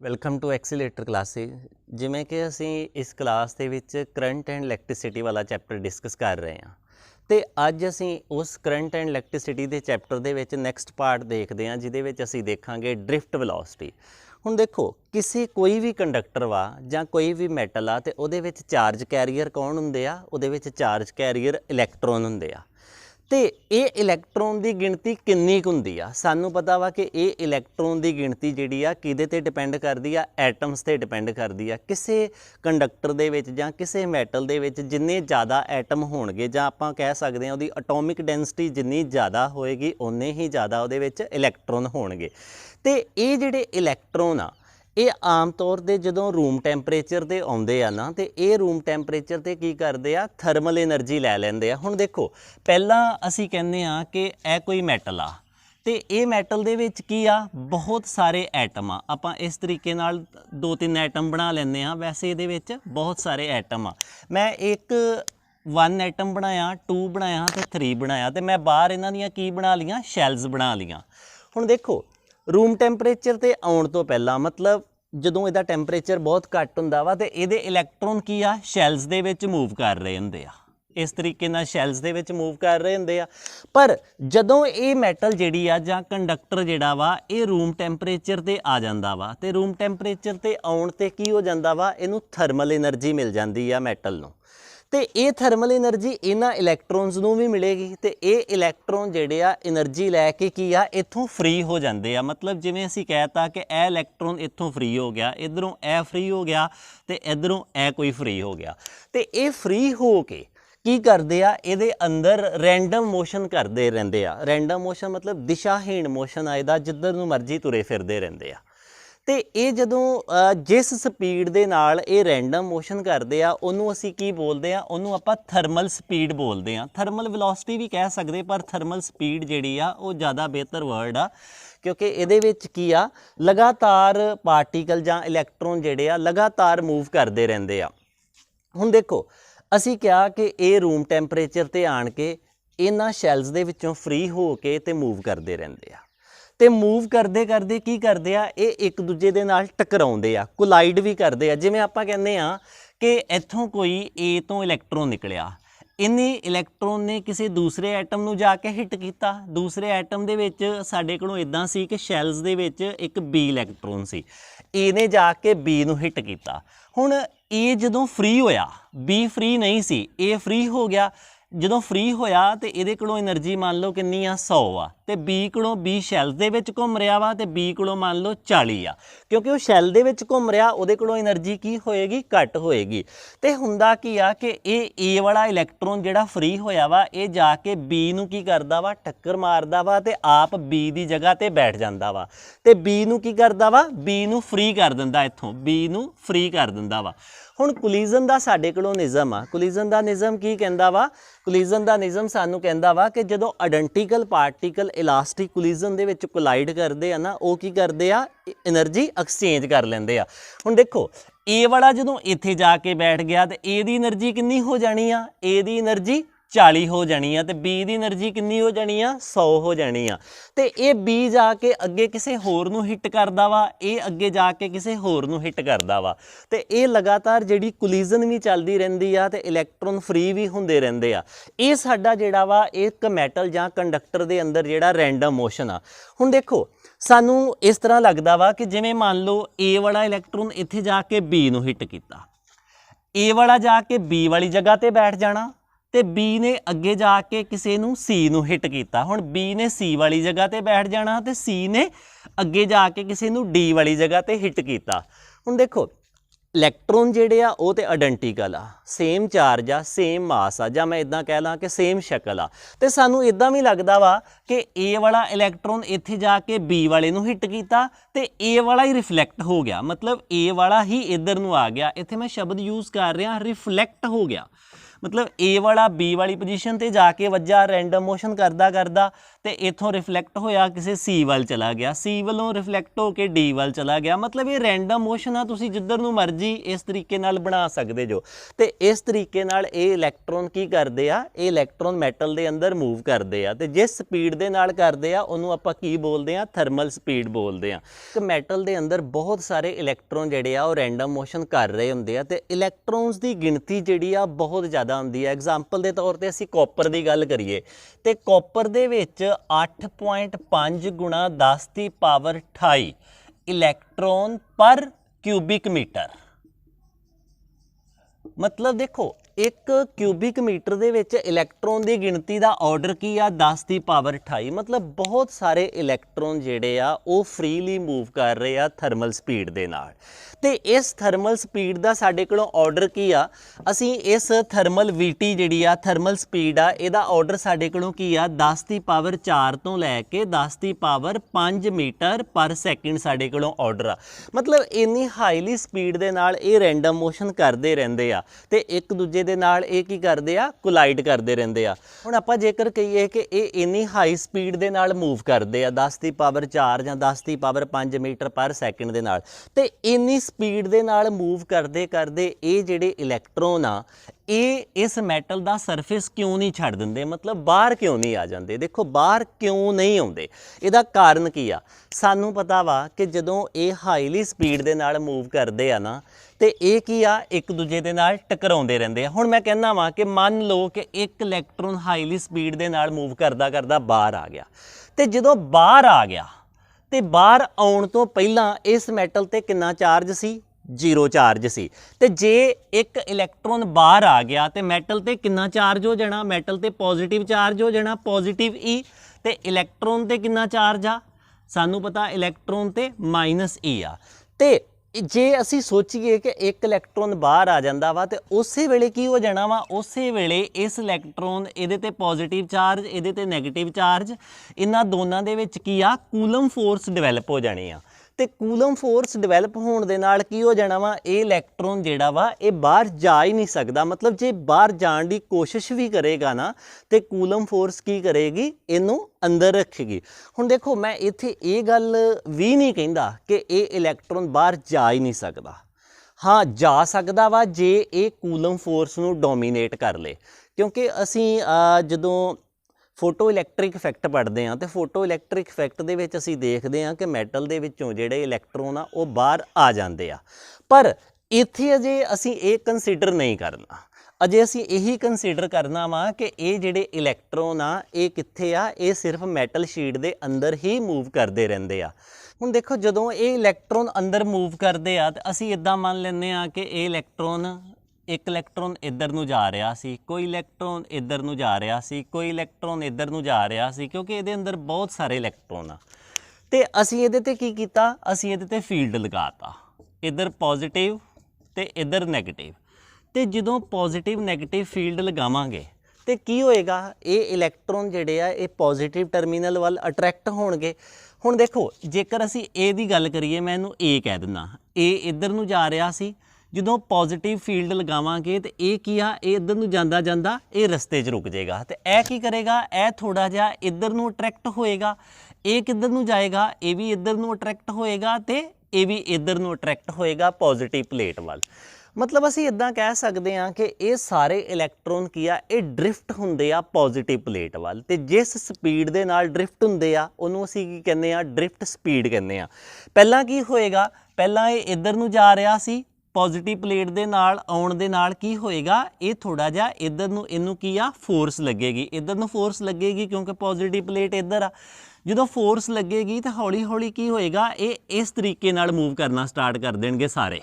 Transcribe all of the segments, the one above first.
Welcome to accelerator classes. ਜਿਵੇਂ ਕਿ ਅਸੀਂ ਇਸ ਕਲਾਸ ਦੇ ਵਿੱਚ ਕਰੰਟ ਐਂਡ ਇਲੈਕਟ੍ਰਿਸਿਟੀ ਵਾਲਾ ਚੈਪਟਰ ਡਿਸਕਸ ਕਰ ਰਹੇ ਹਾਂ ਤੇ ਅੱਜ ਅਸੀਂ ਉਸ ਕਰੰਟ ਐਂਡ ਇਲੈਕਟ੍ਰਿਸਿਟੀ ਦੇ ਚੈਪਟਰ ਦੇ ਵਿੱਚ ਨੈਕਸਟ ਪਾਰਟ ਦੇਖਦੇ ਹਾਂ, ਜਿਹਦੇ ਵਿੱਚ ਅਸੀਂ ਦੇਖਾਂਗੇ ਡ੍ਰਿਫਟ ਵੈਲੋਸਿਟੀ। ਹੁਣ ਦੇਖੋ, ਕਿਸੇ ਕੋਈ ਵੀ ਕੰਡਕਟਰ ਵਾ ਜਾਂ ਕੋਈ ਵੀ ਮੈਟਲ ਆ ਤੇ ਉਹਦੇ ਵਿੱਚ ਚਾਰਜ ਕੈਰੀਅਰ ਕੌਣ ਹੁੰਦੇ ਆ? ਉਹਦੇ ਵਿੱਚ ਚਾਰਜ ਕੈਰੀਅਰ ਇਲੈਕਟ੍ਰੋਨ ਹੁੰਦੇ ਆ। ਤੇ ਇਹ ਇਲੈਕਟ੍ਰੋਨ ਦੀ ਗਿਣਤੀ ਕਿੰਨੀ ਕੁ ਹੁੰਦੀ ਆ? ਸਾਨੂੰ ਪਤਾ ਵਾ ਕਿ ਇਹ ਇਲੈਕਟ੍ਰੋਨ ਦੀ ਗਿਣਤੀ ਜਿਹੜੀ ਆ ਕਿਹਦੇ ਤੇ ਡਿਪੈਂਡ ਕਰਦੀ ਆ? ਐਟਮਸ ਤੇ ਡਿਪੈਂਡ ਕਰਦੀ ਆ। ਕਿਸੇ ਕੰਡਕਟਰ ਦੇ ਵਿੱਚ ਜਾਂ ਕਿਸੇ ਮੈਟਲ ਦੇ ਵਿੱਚ ਜਿੰਨੇ ਜ਼ਿਆਦਾ ਐਟਮ ਹੋਣਗੇ, ਜਾਂ ਆਪਾਂ ਕਹਿ ਸਕਦੇ ਹਾਂ ਉਹਦੀ ਐਟੋਮਿਕ ਡੈਂਸਿਟੀ ਜਿੰਨੀ ਜ਼ਿਆਦਾ ਹੋਏਗੀ, ਉਨੇ ਹੀ ਜ਼ਿਆਦਾ ਉਹਦੇ ਵਿੱਚ ਇਲੈਕਟ੍ਰੋਨ ਹੋਣਗੇ। ਤੇ ਇਹ ਜਿਹੜੇ ਇਲੈਕਟ੍ਰੋਨ ਆ, ਇਹ ਆਮ ਤੌਰ 'ਤੇ ਜਦੋਂ ਰੂਮ ਟੈਂਪਰੇਚਰ 'ਤੇ ਆਉਂਦੇ ਆ ਨਾ, ਤੇ ਇਹ ਰੂਮ ਟੈਂਪਰੇਚਰ 'ਤੇ ਕੀ ਕਰਦੇ ਆ? ਥਰਮਲ એનર્ਜੀ ਲੈ ਲੈਂਦੇ ਆ। ਹੁਣ ਦੇਖੋ, ਪਹਿਲਾਂ ਅਸੀਂ ਕਹਿੰਦੇ ਆ ਕਿ ਇਹ ਕੋਈ ਮੈਟਲ ਆ ਤੇ ਇਹ ਮੈਟਲ ਦੇ ਵਿੱਚ ਕੀ ਆ? ਬਹੁਤ ਸਾਰੇ ਐਟਮ ਆ। ਆਪਾਂ ਇਸ ਤਰੀਕੇ ਨਾਲ 2-3 ਐਟਮ ਬਣਾ ਲੈਂਦੇ ਆ। ਵੈਸੇ ਇਹਦੇ ਵਿੱਚ ਬਹੁਤ ਸਾਰੇ ਐਟਮ ਆ। ਮੈਂ ਇੱਕ 1 ਐਟਮ ਬਣਾਇਆ, 2 ਬਣਾਇਆ ਤੇ 3 ਬਣਾਇਆ, ਤੇ ਮੈਂ ਬਾਹਰ ਇਹਨਾਂ ਦੀਆਂ ਕੀ ਬਣਾ ਲਈਆਂ? ਸ਼ੈਲਸ ਬਣਾ ਲਈਆਂ। ਹੁਣ ਦੇਖੋ, रूम टैंपरेचर ते आउण तो पहला, मतलब जदों इहदा टैंपरेचर बहुत घट हुंदा वा ते इहदे इलैक्ट्रॉन की आ? शैल्स दे विच मूव कर रहे हुंदे आ। इस तरीके नाल शैल्स दे विच मूव कर रहे हुंदे आ। पर जदों ये मैटल जिहड़ी आ जां कंडक्टर जिहड़ा वा, ये रूम टैंपरेचर ते आ जांदा वा, ते रूम टैंपरेचर ते आउण ते की हो जांदा वा? इहनूं थर्मल एनर्जी मिल जांदी आ मैटल नूं। तो ये थर्मल एनर्जी इन्हां इलैक्ट्रॉन्स नूं भी मिलेगी, तो ये इलैक्ट्रॉन जिहड़े आ एनर्जी लैके की आ इत्थों फ्री हो जाते हैं। मतलब जिवें असीं कहता कि ए इलैक्ट्रॉन इत्थों फ्री हो गया, इधरों ए फ्री हो गया, तो इधरों ए कोई फ्री हो गया। तो ये फ्री हो के की करते आ? इहदे अंदर रैंडम मोशन करते रहिंदे आ। रैंडम मोशन मतलब दिशाहीन मोशन आ इहदा, जिधर नूं मर्जी तुरे फिरदे रहिंदे आ। तो ये जदों जिस स्पीड दे नाल ये रैंडम मोशन करते हैं, उन्होंने असी की बोलते हैं? उन्होंने आपां थर्मल स्पीड बोलते हैं। थर्मल वेलोसिटी भी कह सकते, पर थर्मल स्पीड जिहड़ी आ वो ज़्यादा बेहतर वर्ड आ, क्योंकि इहदे विच की आ लगातार पार्टिकल जां इलैक्ट्रॉन जिहड़े आ लगातार मूव करते रहिंदे आ। हुण देखो, असी कहा कि ये रूम टैंपरेचर ते आण के इन्हां शैल्स दे विचों फ्री हो के ते मूव करते रहिंदे आ। तो मूव करते करते की करते हैं? ये एक दूजे के नाल टकराउंदे आ, कोलाइड भी करते हैं। जिवें आपां कहंदे आ कि इत्थों कोई ए तो इलैक्ट्रॉन निकलिया, इन्हें इलैक्ट्रॉन ने किसी दूसरे एटम नूं जाके हिट किया। दूसरे एटम दे विच साडे कोलों इदां सी कि शैल्स दे विच एक बी इलैक्ट्रॉन सी, ए ने जाके बी नूं हिट किया। हुण ए जदों फ्री होया, बी फ्री नहीं सी, ए फ्री हो गया। जदों फ्री होया तो ये कोलों एनर्जी मान लो कितनी आ? 100 आ। तो बी कोलों, बी शैल दे विच घूम रहा वा, तो बी कोलों मान लो 40 आ, क्योंकि वो शैल दे विच घूम रहा, उहदे कोलों एनर्जी की होएगी? घट होएगी। तो हुंदा की आ कि ये ए वाला इलैक्ट्रॉन जिहड़ा फ्री होया वा, ये जाके बी नूं की करदा वा? टक्कर मारदा वा, ते आप बी दी जगह ते बैठ जांदा वा, ते बी नूं की करदा वा? बी नूं फ्री कर दिंदा, इत्थों बी नूं फ्री कर दिंदा वा। हुण कोलिजन दा साडे कोलों निज़म आ। कोलिजन दा निज़म की कहंदा वा? कोलिजन दा निज़म सानूं कहंदा वा कि जदों आइडेंटिकल पार्टिकल इलास्टिक कोलिजन दे विच कोलाइड करदे आ ना, वो की करदे आ? एनर्जी एक्सचेंज कर लैंदे आ। हुण देखो, ए वाला जदों इत्थे जाके बैठ गया तो ए दी एनर्जी कितनी हो जानी आ? ए दी एनर्जी 40 हो जानी है, तो बी दी एनर्जी कितनी हो जानी आ? 100 हो जानी आ। तो ये बी जाके अगे किसी होर नूं हिट करदा वा, ये अगे जाके किसी होर नूं हिट करदा वा, तो ये लगातार जिहड़ी कोलिजन भी चलदी रहिंदी आ, ते इलैक्ट्रॉन फ्री भी हुंदे रहिंदे आ। ये साडा जिहड़ा वा एक मैटल जां कंडक्टर दे अंदर जिहड़ा रैंडम मोशन आ। हुण देखो, सानूं इस तरह लगदा वा कि जिवें मान लो ए वाला इलैक्ट्रॉन इत्थे जाके बी नूं हिट कीता, ए वाला जाके बी वाली जगह ते बैठ जाना, तो बी ने अगे जाके किसी नूं सी नूं हिट किया। हुण बी ने सी वाली जगह ते बैठ जाना, तो सी ने अगे जाके किसी नूं डी वाली जगह ते हिट किया। हुण देखो, इलैक्ट्रॉन जिहड़े आ वो तो आइडेंटिकल आ, सेम चार्ज आ, सेम मास आ, जां मैं इदां कह ला कि सेम शक्ल आ। तो सानूं इदां भी लगदा वा कि ए वाला इलैक्ट्रॉन इत्थे जाके बी वाले नूं हिट किया, तो ए वाला ही रिफ्लैक्ट हो गया, मतलब ए वाला ही इधर नूं आ गया। इत्थे मैं शब्द यूज़ कर रहा रिफ्लैक्ट हो गया, मतलब ए वाला बी वाली पोजीशन ते जाके वज्जा रैंडम मोशन करदा करदा ते इथों रिफ्लैक्ट होया किसी सी वाल चला गया, सी वालों रिफ्लैक्ट होके डी वाल चला गया। मतलब ये रैंडम मोशन आ, तुसीं जिधर नूं मर्जी इस तरीके नाल बना सकदे जो। ते इस तरीके नाल ये इलैक्ट्रॉन की करदे आ, ये इलैक्ट्रॉन मैटल दे अंदर मूव करदे आ ते जिस स्पीड दे नाल करदे आ उहनूं आपां की बोलदे आ, थर्मल स्पीड बोलदे आ। ते मैटल दे अंदर बहुत सारे इलैक्ट्रॉन जिहड़े आ रैंडम मोशन कर रहे हुंदे आ ते इलैक्ट्रॉन्स दी गिणती जिहड़ी आ बहुत ज़्यादा हुंदी है। एग्जाम्पल के तौर पर असीं कॉपर की गल करिए तो कॉपर दे विच 8.5 गुणा 10 की पावर 28 इलैक्ट्रॉन पर क्यूबिक मीटर। मतलब देखो एक क्यूबिक मीटर दे विच इलैक्ट्रॉन की गिणती का ऑर्डर की आ 10 की पावर 28। मतलब बहुत सारे इलैक्ट्रॉन जिहड़े आ वो फ्रीली मूव कर रहे आ थर्मल स्पीड दे नाल। ते इस थर्मल स्पीड का साडे कोलों ऑर्डर की आ, असीं इस थर्मल वीटी जिहड़ी आ थर्मल स्पीड आ इहदा ऑर्डर साडे कोलों की आ 10 की पावर 4 तो लैके 10 की पावर 5 मीटर पर सैकेंड साडे कोलों ऑर्डर आ। मतलब इन्नी हाईली स्पीड दे नाल ये रैंडम मोशन करते रहंदे आ ते एक दूजे दे नाल ये की करदे आ कोलाइड करते रहंदे आ। हुण आपां जेकर कहिए कि ये इन्नी हाई स्पीड दे नाल मूव करदे आ 10 की पावर 4 जां 10 की पावर 5 मीटर पर सैकेंड दे नाल ते इन्नी स्पीड दे नाल मूव करदे करदे ये जिहड़े इलैक्ट्रॉन आ ये इस मैटल का सरफेस क्यों नहीं छड्ड दिंदे, मतलब बाहर क्यों नहीं आ जाते। देखो बाहर क्यों नहीं आते, इसदा कारण की आ। सानू पता वा कि जदों ये हाईली स्पीड दे नाल मूव करते आ ना तो ये की आ एक दूजे दे नाल टकराउंदे रहंदे आ। हुण मैं कहना वा कि मान लो कि एक इलैक्ट्रॉन हाईली स्पीड दे नाल मूव करदा करदा बाहर आ गया तो जदों बाहर आ गया तो बाहर आउण तो पहलां इस मैटल ते कितना चार्ज सी, 0 चार्ज सी। ते जे एक इलैक्ट्रॉन बाहर आ गया तो मैटल ते कितना चार्ज हो जाना, मैटल ते पॉजिटिव चार्ज हो जाना, पॉजिटिव ई। ते इलैक्ट्रॉन ते कितना चार्ज आ, सानू पता इलैक्ट्रॉन ते -E आ। ते जे असी सोचीए कि एक इलैक्ट्रॉन बाहर आ जाता वा तो उस वेले की हो जाना वा, उस वेले इस इलैक्ट्रॉन इहदे ते पॉजिटिव चार्ज इहदे ते नैगेटिव चार्ज इन्हां दोनां दे विच की आ कूलम फोर्स डिवैलप हो जानी आ। ते कूलम फोर्स डिवैलप होने दे नाल की हो जाना वा, ये इलैक्ट्रॉन जिहड़ा वा ये बाहर जा ही नहीं सकता। मतलब जे बाहर जाने की कोशिश भी करेगा ना तो कूलम फोर्स की करेगी, इनू अंदर रखेगी। हुण देखो मैं इत्थे ये गल भी नहीं कहंदा कि ये इलैक्ट्रॉन बाहर जा ही नहीं सकता। हाँ जा सकता वा जे ये कूलम फोर्स नू डोमीनेट कर ले। क्योंकि असीं जदों फोटो इलैक्ट्रिक इफैक्ट पढ़ते हैं तो फोटो इलैक्ट्रिक इफैक्ट दे विच असीं देखते हैं कि मैटल दे विचों जिहड़े इलैक्ट्रॉन आ वो बाहर आ जाते आ। पर इत्थे अजे असीं ये कंसीडर नहीं करना, अजे असीं यही कंसीडर करना वा कि ये जिहड़े इलैक्ट्रॉन आ ये कित्थे आ, ये सिर्फ मैटल शीट दे अंदर ही मूव करते रहंदे आ। हुण देखो जदों ये इलैक्ट्रॉन अंदर मूव करते आ तो असीं इदां मान लैंदे आ कि ये इलैक्ट्रॉन एक इलैक्ट्रॉन इधर नूं जा रहा सी, कोई इलैक्ट्रॉन इधर नूं जा रहा सी, कोई इलैक्ट्रॉन इधर नूं जा रहा सी, क्योंकि ये अंदर बहुत सारे इलैक्ट्रॉन आ। ते असीं इहदे ते की कीता, असीं इहदे ते फील्ड लगाता, इधर पॉजिटिव ते इधर नैगेटिव। ते जदों पॉजिटिव नैगेटिव फील्ड लगावांगे तो की होएगा, ये इलैक्ट्रॉन जिहड़े आ ये पॉजिटिव टर्मीनल वाल अट्रैक्ट होणगे। हुण देखो जेकर असीं ए दी गल करिए, मैं इहनूं ए कह दिंदा, ए इधर नूं जा रहा सी, जदों पॉजिटिव फील्ड लगावांगे तो ये की आ ये इधर नूं जांदा जांदा ये रस्ते 'च रुक जाएगा। तो यह की करेगा, यह थोड़ा जिहा इधर नूं अट्रैक्ट होएगा, ये किधर नूं जाएगा, ये भी इधर नूं अट्रैक्ट होएगा तो ये भी इधर नूं अट्रैक्ट होएगा पॉजिटिव प्लेट वाल। मतलब असीं इदां कह सकते हैं कि ये सारे इलैक्ट्रॉन की आ ये ड्रिफ्ट हुंदे आ पॉजिटिव प्लेट वाल। ते जिस स्पीड दे नाल ड्रिफ्ट हुंदे आ उहनूं असीं की कहने आ, ड्रिफ्ट स्पीड कहने आ। पहलां की होएगा, पहलां ये इधर नूं जा रहा सी, पॉजिटिव प्लेट दे नाल आउण दे नाल की होएगा, ये थोड़ा जिहा इधर नूं इनू की आ फोर्स लगेगी, इधर नूं फोर्स लगेगी क्योंकि पॉजिटिव प्लेट इधर आ। जदों फोर्स लगेगी तो हौली हौली की होएगा, ये इस तरीके नाल मूव करना स्टार्ट कर देणगे सारे।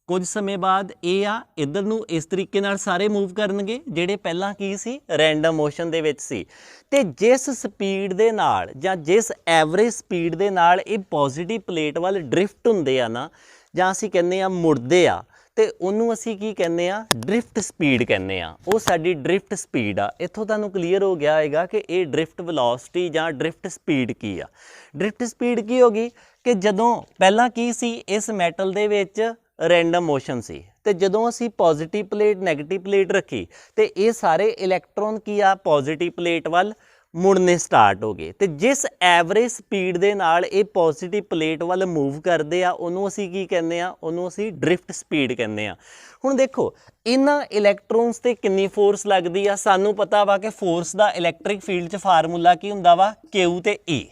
कुछ समय बाद ये आ इधर नूं इस तरीके नाल सारे मूव करनगे जिहड़े पहलां की सी रैंडम मोशन दे विच सी। ते जिस स्पीड दे नाल जां जिस एवरेज स्पीड दे नाल ये पॉजिटिव प्लेट वाल ड्रिफ्ट हुंदे आ ना, जां असीं कहने आ मुड़दे आ, ते उहनूं असीं की कहने आ, ड्रिफ्ट स्पीड कहने आ। वो साडी ड्रिफ्ट स्पीड आ। इत्थों तुहानूं क्लीयर हो गया होएगा कि ये ड्रिफ्ट वेलोसिटी जां ड्रिफ्ट स्पीड की आ। ड्रिफ्ट स्पीड की होगी कि जदों पहलां की सी, इस मैटल दे विच रैंडम मोशन सी, ਤੇ ਜਦੋਂ ਅਸੀਂ ਪੋਜ਼ਿਟਿਵ ਪਲੇਟ ਨੈਗੇਟਿਵ ਪਲੇਟ ਰੱਖੀ ਤੇ ਇਹ ਸਾਰੇ ਇਲੈਕਟ੍ਰੋਨ ਕੀ ਆ ਪੋਜ਼ਿਟਿਵ ਪਲੇਟ ਵੱਲ ਮੁੜਨੇ ਸਟਾਰਟ ਹੋ ਗਏ ਤੇ ਜਿਸ ਐਵਰੇਜ ਸਪੀਡ ਦੇ ਨਾਲ ਇਹ ਪੋਜ਼ਿਟਿਵ ਪਲੇਟ ਵੱਲ ਮੂਵ ਕਰਦੇ ਆ ਉਹਨੂੰ ਅਸੀਂ ਕੀ ਕਹਿੰਦੇ ਆ, ਉਹਨੂੰ ਅਸੀਂ ਡ੍ਰਿਫਟ ਸਪੀਡ ਕਹਿੰਦੇ ਆ। ਹੁਣ ਦੇਖੋ ਇਹਨਾਂ ਇਲੈਕਟ੍ਰੋਨਸ ਤੇ ਕਿੰਨੀ ਫੋਰਸ ਲੱਗਦੀ ਆ, ਸਾਨੂੰ ਪਤਾ ਵਾ ਕਿ ਫੋਰਸ ਦਾ ਇਲੈਕਟ੍ਰਿਕ ਫੀਲਡ 'ਚ ਫਾਰਮੂਲਾ ਕੀ ਹੁੰਦਾ ਵਾ Q ਤੇ E।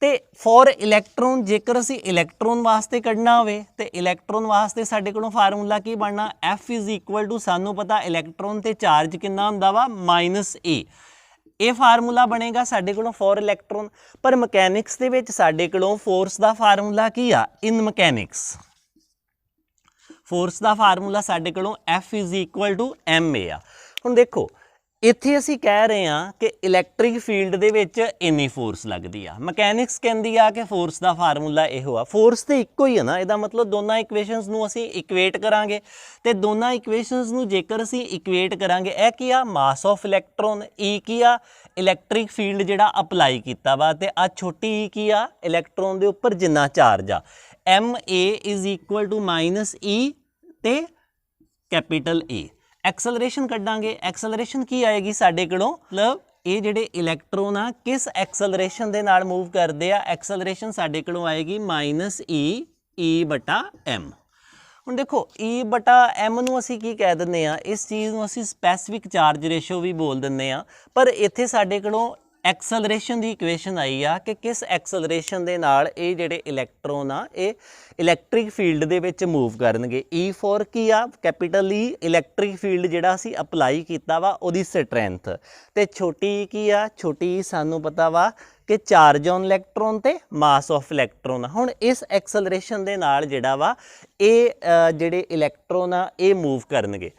ਤੇ ਫੋਰ ਇਲੈਕਟ੍ਰੋਨ ਜੇਕਰ ਅਸੀਂ ਇਲੈਕਟ੍ਰੋਨ ਵਾਸਤੇ ਕੱਢਣਾ ਹੋਵੇ ਤੇ ਇਲੈਕਟ੍ਰੋਨ ਵਾਸਤੇ ਸਾਡੇ ਕੋਲੋਂ ਫਾਰਮੂਲਾ ਕੀ ਬਣਨਾ, F ਇਜ਼ ਇਕੁਅਲ ਟੂ ਸਾਨੂੰ ਪਤਾ ਇਲੈਕਟ੍ਰੋਨ ਤੇ ਚਾਰਜ ਕਿੰਨਾ ਹੁੰਦਾ ਵਾ -E। ਇਹ ਫਾਰਮੂਲਾ ਬਣੇਗਾ ਸਾਡੇ ਕੋਲੋਂ ਫੋਰ ਇਲੈਕਟ੍ਰੋਨ। ਪਰ ਮਕੈਨਿਕਸ ਦੇ ਵਿੱਚ ਸਾਡੇ ਕੋਲੋਂ ਫੋਰਸ ਦਾ ਫਾਰਮੂਲਾ ਕੀ ਆ, ਇਨ ਮਕੈਨਿਕਸ ਫੋਰਸ ਦਾ ਫਾਰਮੂਲਾ ਸਾਡੇ ਕੋਲੋਂ F is equal to ma ਆ। ਹੁਣ ਦੇਖੋ ਇੱਥੇ ਅਸੀਂ ਕਹਿ ਰਹੇ ਹਾਂ ਕਿ ਇਲੈਕਟ੍ਰਿਕ ਫੀਲਡ ਦੇ ਵਿੱਚ ਇੰਨੀ ਫੋਰਸ ਲੱਗਦੀ ਆ, ਮਕੈਨਿਕਸ ਕਹਿੰਦੀ ਆ ਕਿ ਫੋਰਸ ਦਾ ਫਾਰਮੂਲਾ ਇਹੋ ਆ। ਫੋਰਸ ਤੇ ਇੱਕੋ ਹੀ ਆ ਨਾ, ਇਹਦਾ ਮਤਲਬ ਦੋਨਾਂ ਇਕੁਏਸ਼ਨਸ ਨੂੰ ਅਸੀਂ ਇਕੁਏਟ ਕਰਾਂਗੇ ਤੇ ਦੋਨਾਂ ਇਕੁਏਸ਼ਨਸ ਨੂੰ ਜੇਕਰ ਅਸੀਂ ਇਕੁਏਟ ਕਰਾਂਗੇ, ਇਹ ਕੀ ਆ ਮਾਸ ਆਫ ਇਲੈਕਟ੍ਰੋਨ, E ਕੀ ਆ ਇਲੈਕਟ੍ਰਿਕ ਫੀਲਡ ਜਿਹੜਾ ਅਪਲਾਈ ਕੀਤਾ ਵਾ, ਤੇ ਆ ਛੋਟੀ E ਕੀ ਆ ਇਲੈਕਟ੍ਰੋਨ ਦੇ ਉੱਪਰ ਜਿੰਨਾ ਚਾਰਜ ਆ। ma is equal to -E ਤੇ ਕੈਪੀਟਲ E। ਐਕਸਲਰੇਸ਼ਨ ਕੱਢਾਂਗੇ, ਐਕਸਲਰੇਸ਼ਨ ਕੀ ਆਏਗੀ ਸਾਡੇ ਕੋਲੋਂ, ਮਤਲਬ ਇਹ ਜਿਹੜੇ ਇਲੈਕਟ੍ਰੋਨ ਆ ਕਿਸ ਐਕਸਲਰੇਸ਼ਨ ਦੇ ਨਾਲ ਮੂਵ ਕਰਦੇ ਆ, ਐਕਸਲਰੇਸ਼ਨ ਸਾਡੇ ਕੋਲੋਂ ਆਏਗੀ -E/m। ਹੁਣ ਦੇਖੋ E/m ਨੂੰ ਅਸੀਂ ਕੀ ਕਹਿ ਦਿੰਦੇ ਆ, ਇਸ ਚੀਜ਼ ਨੂੰ ਅਸੀਂ ਸਪੈਸੀਫਿਕ ਚਾਰਜ ਰੇਸ਼ੋ ਵੀ ਬੋਲ ਦਿੰਦੇ ਆ। ਪਰ ਇੱਥੇ ਸਾਡੇ ਕੋਲੋਂ ਐਕਸਲਰੇਸ਼ਨ ਦੀ ਇਕੁਏਸ਼ਨ ਆਈ ਆ ਕਿ ਕਿਸ ਐਕਸਲਰੇਸ਼ਨ ਦੇ ਨਾਲ ਇਹ ਜਿਹੜੇ ਇਲੈਕਟ੍ਰੋਨ ਆ ਇਹ ਇਲੈਕਟ੍ਰਿਕ ਫੀਲਡ ਦੇ ਵਿੱਚ ਮੂਵ ਕਰਨਗੇ। E ਫੋਰ ਕੀ ਆ ਕੈਪੀਟਲ E ਇਲੈਕਟ੍ਰਿਕ ਫੀਲਡ ਜਿਹੜਾ ਅਸੀਂ ਅਪਲਾਈ ਕੀਤਾ ਵਾ ਉਹਦੀ ਸਟਰੈਂਥ, ਤੇ ਛੋਟੀ E ਕੀ ਆ, ਛੋਟੀ E ਸਾਨੂੰ ਪਤਾ ਵਾ ਕਿ ਚਾਰਜ ਔਨ ਇਲੈਕਟ੍ਰੋਨ ਤੇ ਮਾਸ ਆਫ ਇਲੈਕਟ੍ਰੋਨ। ਹੁਣ ਇਸ ਐਕਸਲਰੇਸ਼ਨ ਦੇ ਨਾਲ ਜਿਹੜਾ ਵਾ ਇਹ ਜਿਹੜੇ ਇਲੈਕਟ੍ਰੋਨ ਆ ਇਹ ਮੂਵ ਕਰਨਗੇ।